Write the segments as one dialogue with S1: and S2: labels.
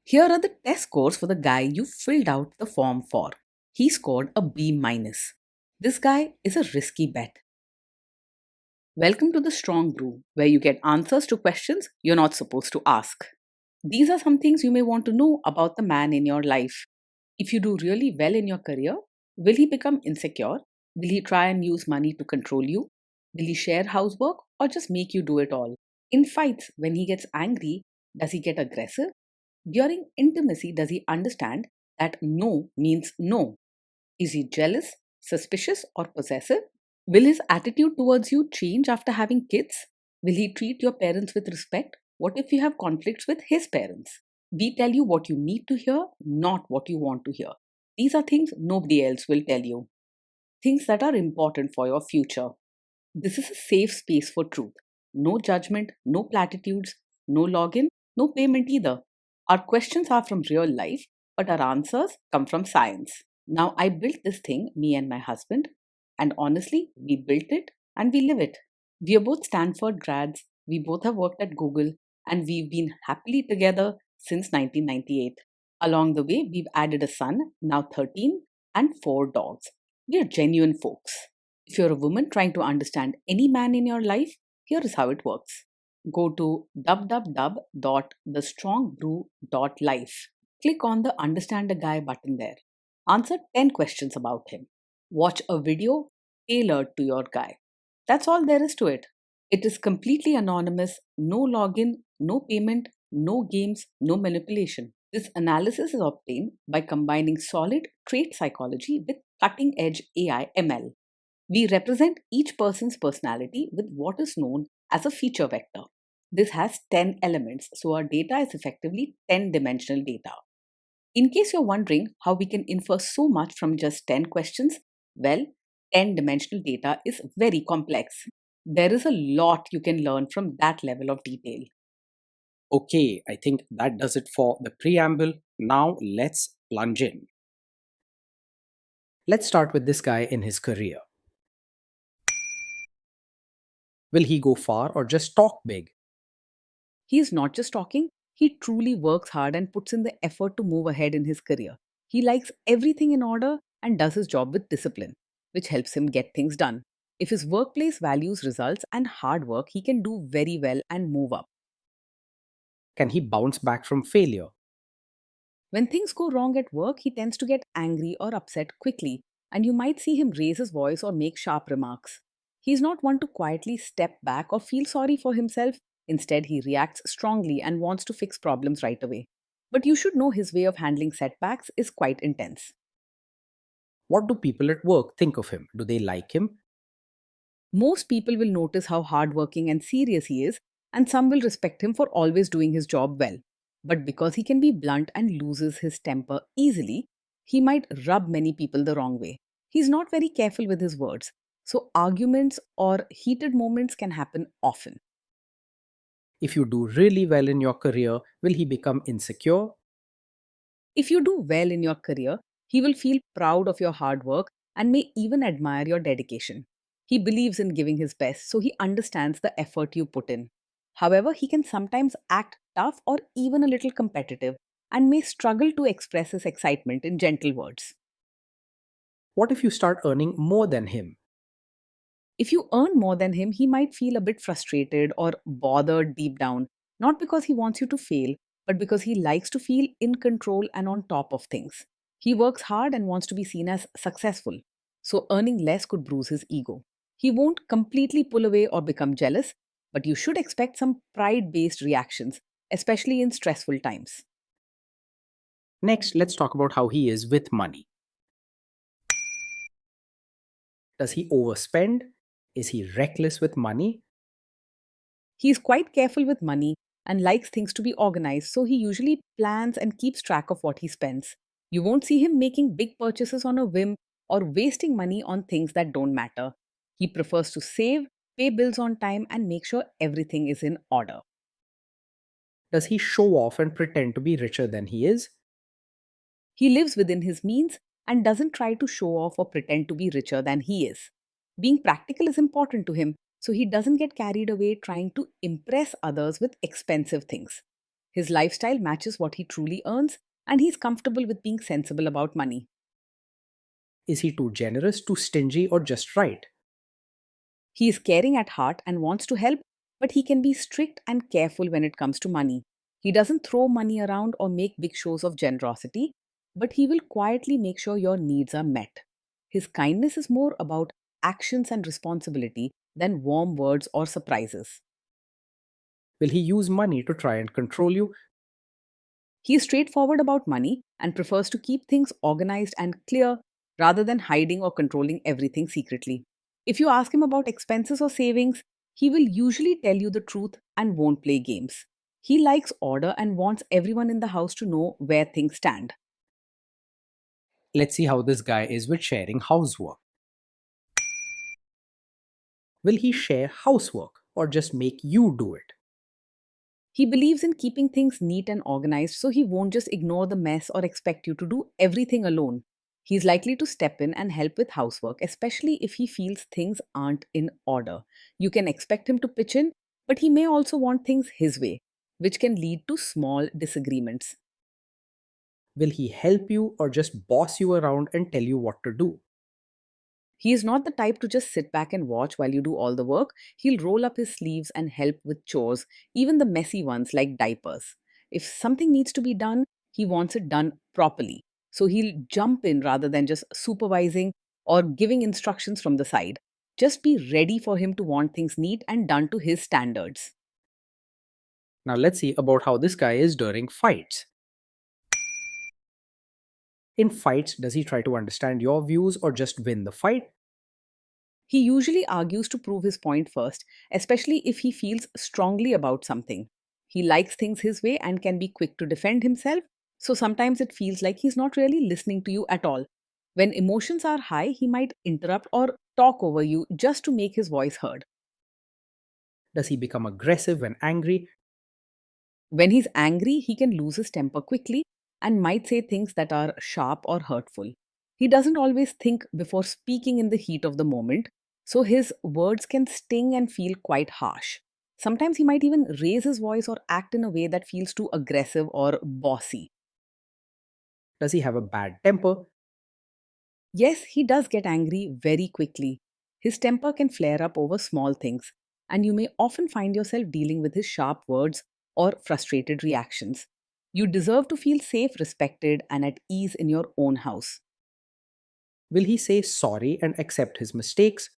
S1: Here are the test scores for the guy you filled out the form for. He scored a B minus. This guy is a risky bet. Welcome to the Strong Brew, where you get answers to questions you're not supposed to ask. These are some things you may want to know about the man in your life. If you do really well in your career, will he become insecure? Will he try and use money to control you? Will he share housework or just make you do it all? In fights, when he gets angry, does he get aggressive? During intimacy, does he understand that no means no? Is he jealous, suspicious, or possessive? Will his attitude towards you change after having kids? Will he treat your parents with respect? What if you have conflicts with his parents? We tell you what you need to hear, not what you want to hear. These are things nobody else will tell you. Things that are important for your future. This is a safe space for truth. No judgment, no platitudes, no login, no payment either. Our questions are from real life, but our answers come from science. Now, I built this thing, me and my husband, and honestly, we built it and we live it. We are both Stanford grads, we both have worked at Google, and we've been happily together since 1998. Along the way, we've added a son, now 13, and 4 dogs. We are genuine folks. If you're a woman trying to understand any man in your life, here is how it works. Go to www.thestrongbrew.life. Click on the Understand a Guy button there. Answer 10 questions about him. Watch a video tailored to your guy. That's all there is to it. It is completely anonymous, no login, no payment, no games, no manipulation. This analysis is obtained by combining solid trait psychology with cutting edge AI ML. We represent each person's personality with what is known as a feature vector. This has 10 elements, so our data is effectively 10 dimensional data. In case you're wondering how we can infer so much from just 10 questions, well, 10 dimensional data is very complex. There is a lot you can learn from that level of detail.
S2: Okay, I think that does it for the preamble. Now let's plunge in. Let's start with this guy in his career. Will he go far or just talk big?
S1: He is not just talking, he truly works hard and puts in the effort to move ahead in his career. He likes everything in order and does his job with discipline, which helps him get things done. If his workplace values results and hard work, he can do very well and move up.
S2: Can he bounce back from failure?
S1: When things go wrong at work, he tends to get angry or upset quickly, and you might see him raise his voice or make sharp remarks. He is not one to quietly step back or feel sorry for himself. Instead, he reacts strongly and wants to fix problems right away. But you should know his way of handling setbacks is quite intense.
S2: What do people at work think of him? Do they like him?
S1: Most people will notice how hardworking and serious he is, and some will respect him for always doing his job well. But because he can be blunt and loses his temper easily, he might rub many people the wrong way. He's not very careful with his words, so arguments or heated moments can happen often.
S2: If you do really well in your career, will he become insecure?
S1: If you do well in your career, he will feel proud of your hard work and may even admire your dedication. He believes in giving his best, so he understands the effort you put in. However, he can sometimes act tough or even a little competitive and may struggle to express his excitement in gentle words.
S2: What if you start earning more than him?
S1: If you earn more than him, he might feel a bit frustrated or bothered deep down, not because he wants you to fail, but because he likes to feel in control and on top of things. He works hard and wants to be seen as successful, so earning less could bruise his ego. He won't completely pull away or become jealous, but you should expect some pride based reactions, especially in stressful times.
S2: Next, let's talk about how he is with money. Does he overspend? Is he reckless with money?
S1: He is quite careful with money and likes things to be organized, so he usually plans and keeps track of what he spends. You won't see him making big purchases on a whim or wasting money on things that don't matter. He prefers to save, pay bills on time, and make sure everything is in order.
S2: Does he show off and pretend to be richer than he is?
S1: He lives within his means and doesn't try to show off or pretend to be richer than he is. Being practical is important to him, so he doesn't get carried away trying to impress others with expensive things. His lifestyle matches what he truly earns, and he's comfortable with being sensible about money.
S2: Is he too generous, too stingy, or just right?
S1: He is caring at heart and wants to help, but he can be strict and careful when it comes to money. He doesn't throw money around or make big shows of generosity, but he will quietly make sure your needs are met. His kindness is more about actions and responsibility than warm words or surprises.
S2: Will he use money to try and control you?
S1: He is straightforward about money and prefers to keep things organized and clear rather than hiding or controlling everything secretly. If you ask him about expenses or savings, he will usually tell you the truth and won't play games. He likes order and wants everyone in the house to know where things stand.
S2: Let's see how this guy is with sharing housework. Will he share housework or just make you do it?
S1: He believes in keeping things neat and organized, so he won't just ignore the mess or expect you to do everything alone. He's likely to step in and help with housework, especially if he feels things aren't in order. You can expect him to pitch in, but he may also want things his way, which can lead to small disagreements.
S2: Will he help you or just boss you around and tell you what to do?
S1: He is not the type to just sit back and watch while you do all the work. He'll roll up his sleeves and help with chores, even the messy ones like diapers. If something needs to be done, he wants it done properly. So he'll jump in rather than just supervising or giving instructions from the side. Just be ready for him to want things neat and done to his standards.
S2: Now let's see about how this guy is during fights. In fights, does he try to understand your views or just win the fight?
S1: He usually argues to prove his point first, especially if he feels strongly about something. He likes things his way and can be quick to defend himself, so sometimes it feels like he's not really listening to you at all. When emotions are high, he might interrupt or talk over you just to make his voice heard.
S2: Does he become aggressive when angry?
S1: When he's angry, he can lose his temper quickly and might say things that are sharp or hurtful. He doesn't always think before speaking in the heat of the moment, so his words can sting and feel quite harsh. Sometimes he might even raise his voice or act in a way that feels too aggressive or bossy.
S2: Does he have a bad temper?
S1: Yes, he does get angry very quickly. His temper can flare up over small things, and you may often find yourself dealing with his sharp words or frustrated reactions. You deserve to feel safe, respected, and at ease in your own house.
S2: Will he say sorry and accept his mistakes?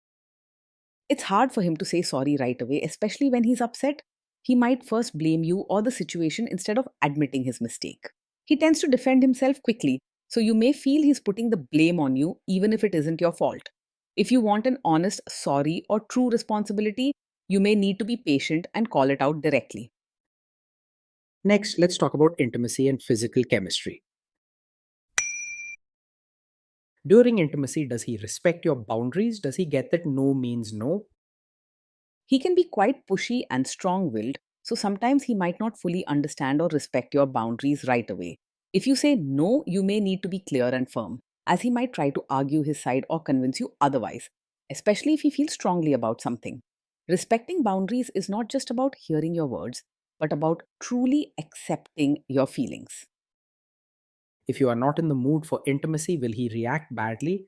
S1: It's hard for him to say sorry right away, especially when he's upset. He might first blame you or the situation instead of admitting his mistake. He tends to defend himself quickly, so you may feel he's putting the blame on you even if it isn't your fault. If you want an honest sorry or true responsibility, you may need to be patient and call it out directly.
S2: Next, let's talk about intimacy and physical chemistry. During intimacy, does he respect your boundaries? Does he get that no means no?
S1: He can be quite pushy and strong willed, so sometimes he might not fully understand or respect your boundaries right away. If you say no, you may need to be clear and firm, as he might try to argue his side or convince you otherwise, especially if he feels strongly about something. Respecting boundaries is not just about hearing your words, but about truly accepting your feelings.
S2: If you are not in the mood for intimacy, will he react badly?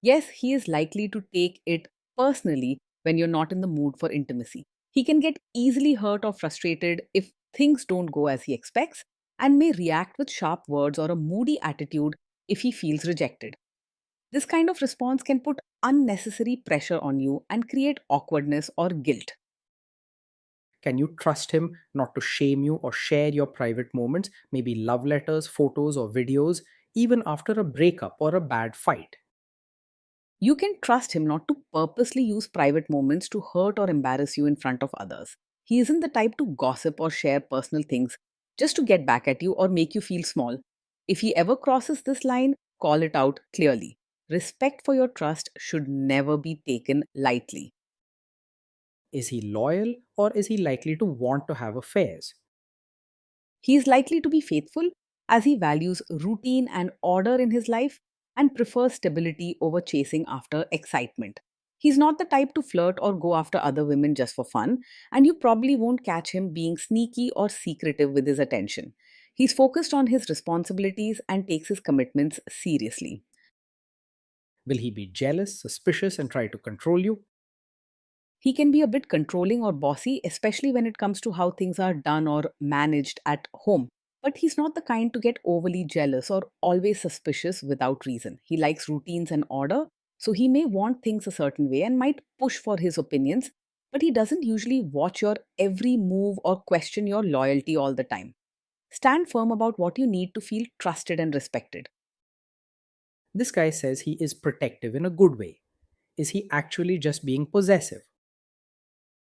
S1: Yes, he is likely to take it personally when you're not in the mood for intimacy. He can get easily hurt or frustrated if things don't go as he expects and may react with sharp words or a moody attitude if he feels rejected. This kind of response can put unnecessary pressure on you and create awkwardness or guilt.
S2: Can you trust him not to shame you or share your private moments, maybe love letters, photos, or videos, even after a breakup or a bad fight?
S1: You can trust him not to purposely use private moments to hurt or embarrass you in front of others. He isn't the type to gossip or share personal things just to get back at you or make you feel small. If he ever crosses this line, call it out clearly. Respect for your trust should never be taken lightly.
S2: Is he loyal or is he likely to want to have affairs?
S1: He is likely to be faithful as he values routine and order in his life and prefers stability over chasing after excitement. He's not the type to flirt or go after other women just for fun, and you probably won't catch him being sneaky or secretive with his attention. He's focused on his responsibilities and takes his commitments seriously.
S2: Will he be jealous, suspicious, and try to control you?
S1: He can be a bit controlling or bossy, especially when it comes to how things are done or managed at home. But he's not the kind to get overly jealous or always suspicious without reason. He likes routines and order, so he may want things a certain way and might push for his opinions, but he doesn't usually watch your every move or question your loyalty all the time. Stand firm about what you need to feel trusted and respected.
S2: This guy says he is protective in a good way. Is he actually just being possessive?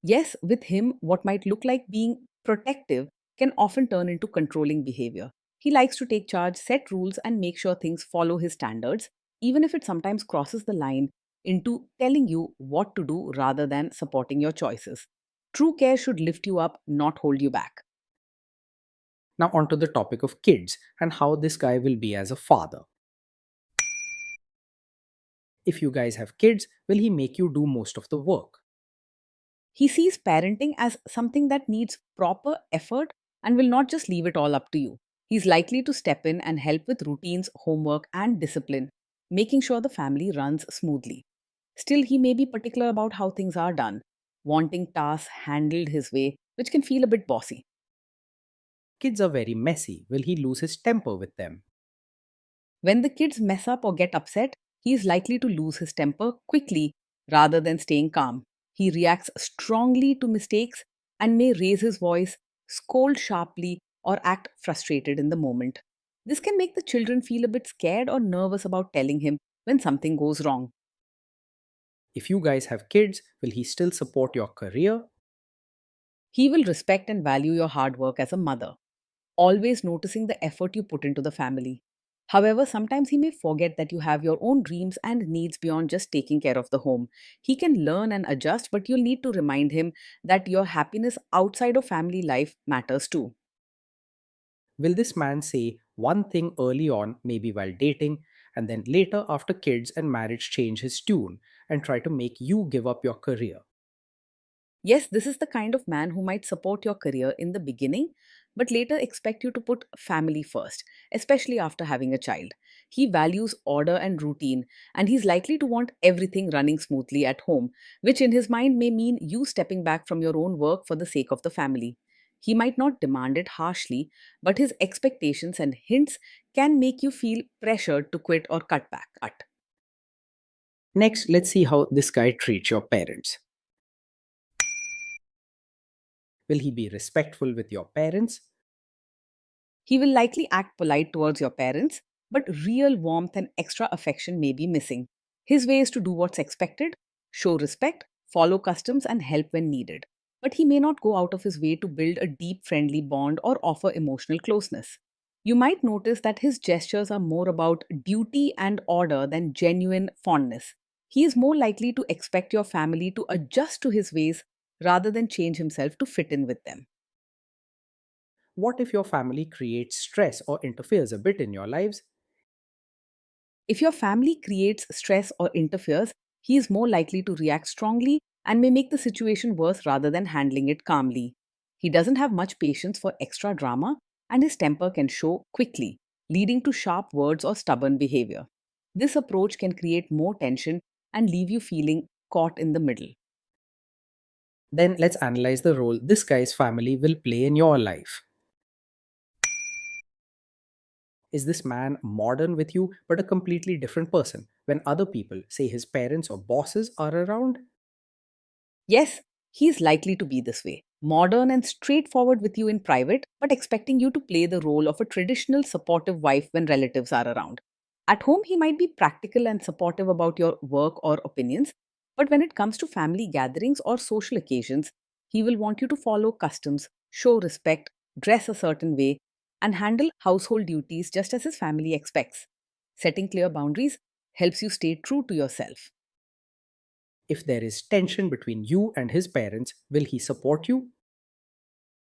S1: Yes, with him, what might look like being protective can often turn into controlling behavior. He likes to take charge, set rules, and make sure things follow his standards, even if it sometimes crosses the line into telling you what to do rather than supporting your choices. True care should lift you up, not hold you back.
S2: Now, onto the topic of kids and how this guy will be as a father. If you guys have kids, will he make you do most of the work?
S1: He sees parenting as something that needs proper effort and will not just leave it all up to you. He's likely to step in and help with routines, homework, and discipline, making sure the family runs smoothly. Still, he may be particular about how things are done, wanting tasks handled his way, which can feel a bit bossy.
S2: Kids are very messy. Will he lose his temper with them?
S1: When the kids mess up or get upset, he is likely to lose his temper quickly rather than staying calm. He reacts strongly to mistakes and may raise his voice, scold sharply, or act frustrated in the moment. This can make the children feel a bit scared or nervous about telling him when something goes wrong.
S2: If you guys have kids, will he still support your career?
S1: He will respect and value your hard work as a mother, always noticing the effort you put into the family. However, sometimes he may forget that you have your own dreams and needs beyond just taking care of the home. He can learn and adjust, but you'll need to remind him that your happiness outside of family life matters too.
S2: Will this man say one thing early on, maybe while dating, and then later after kids and marriage change his tune and try to make you give up your career?
S1: Yes, this is the kind of man who might support your career in the beginning, but later expect you to put family first, especially after having a child. He values order and routine, and he's likely to want everything running smoothly at home, which in his mind may mean you stepping back from your own work for the sake of the family. He might not demand it harshly, but his expectations and hints can make you feel pressured to quit or cut back.
S2: Next, let's see how this guy treats your parents. Will he be respectful with your parents?
S1: He will likely act polite towards your parents, but real warmth and extra affection may be missing. His way is to do what's expected, show respect, follow customs, and help when needed. But he may not go out of his way to build a deep, friendly bond or offer emotional closeness. You might notice that his gestures are more about duty and order than genuine fondness. He is more likely to expect your family to adjust to his ways rather than change himself to fit in with them.
S2: What if your family creates stress or interferes a bit in your lives?
S1: If your family creates stress or interferes, he is more likely to react strongly and may make the situation worse rather than handling it calmly. He doesn't have much patience for extra drama, and his temper can show quickly, leading to sharp words or stubborn behavior. This approach can create more tension and leave you feeling caught in the middle.
S2: Then let's analyze the role this guy's family will play in your life. Is this man modern with you but a completely different person when other people, say his parents or bosses, are around?
S1: Yes, he is likely to be this way, modern and straightforward with you in private, but expecting you to play the role of a traditional supportive wife when relatives are around. At home, he might be practical and supportive about your work or opinions, but when it comes to family gatherings or social occasions, he will want you to follow customs, show respect, dress a certain way, and handle household duties just as his family expects. Setting clear boundaries helps you stay true to yourself.
S2: If there is tension between you and his parents, will he support you?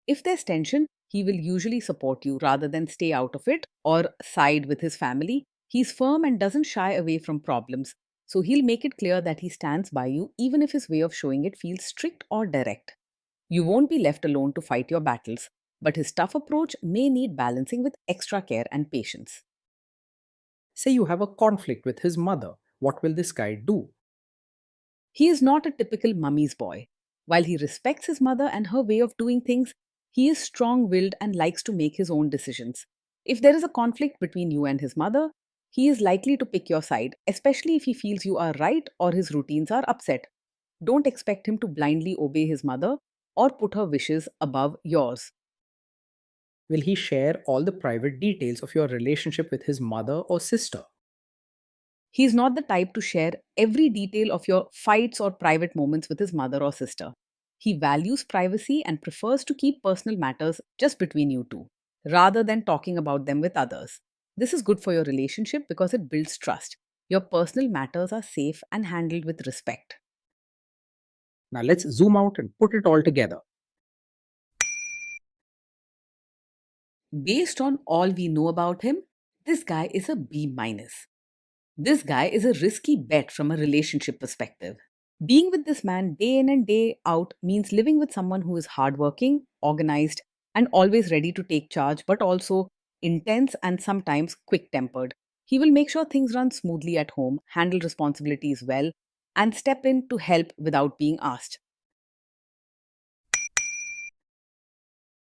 S1: If there's tension, he will usually support you rather than stay out of it or side with his family. He's firm and doesn't shy away from problems, So he'll make it clear that he stands by you, even if his way of showing it feels strict or direct. You won't be left alone to fight your battles, but his tough approach may need balancing with extra care and patience.
S2: Say you have a conflict with his mother. What will this guy do?
S1: He is not a typical mummy's boy. While he respects his mother and her way of doing things, he is strong willed and likes to make his own decisions. If there is a conflict between you and his mother, he is likely to pick your side, especially if he feels you are right or his routines are upset. Don't expect him to blindly obey his mother or put her wishes above yours.
S2: Will he share all the private details of your relationship with his mother or sister?
S1: He is not the type to share every detail of your fights or private moments with his mother or sister. He values privacy and prefers to keep personal matters just between you two, rather than talking about them with others. This is good for your relationship because it builds trust. Your personal matters are safe and handled with respect.
S2: Now let's zoom out and put it all together.
S1: Based on all we know about him, this guy is a B minus. This guy is a risky bet from a relationship perspective. Being with this man day in and day out means living with someone who is hardworking, organized, and always ready to take charge, but also intense and sometimes quick tempered. He will make sure things run smoothly at home, handle responsibilities well, and step in to help without being asked.